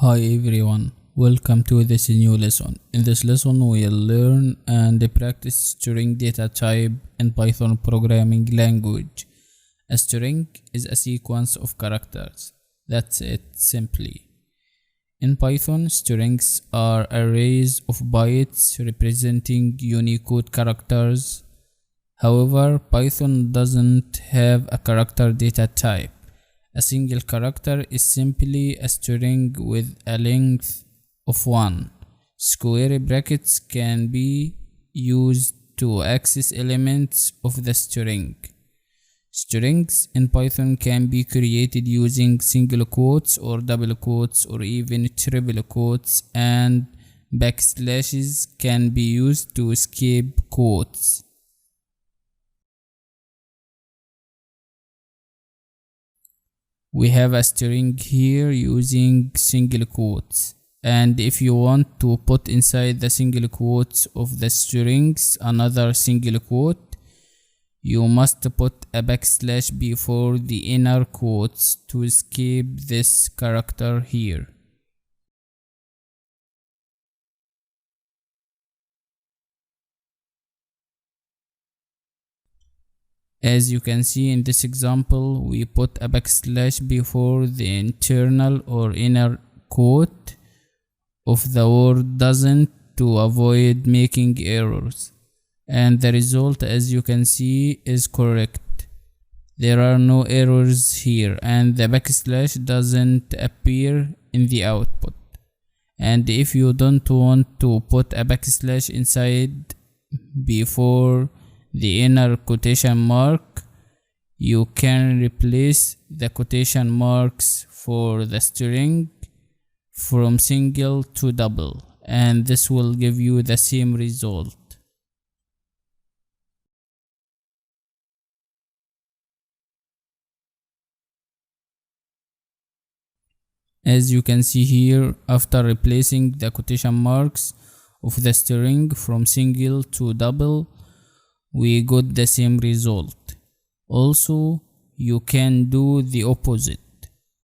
Hi everyone, welcome to this new lesson. In this lesson we'll learn and practice string data type in Python programming language. A string is a sequence of characters. That's it simply. In Python, strings are arrays of bytes representing Unicode characters. However, Python doesn't have a character data type. A single character is simply a string with a length of 1. Square brackets can be used to access elements of the string. Strings in Python can be created using single quotes or double quotes or even triple quotes, and backslashes can be used to escape quotes. We have a string here using single quotes, and if you want to put inside the single quotes of the strings another single quote, you must put a backslash before the inner quotes to escape this character here. As you can see in this example, we put a backslash before the internal or inner quote of the word doesn't to avoid making errors, and the result, as you can see, is correct. There are no errors here and the backslash doesn't appear in the output. And if you don't want to put a backslash inside before the inner quotation mark, you can replace the quotation marks for the string from single to double, and this will give you the same result. As you can see here, after replacing the quotation marks of the string from single to double, we got the same result. Also, you can do the opposite.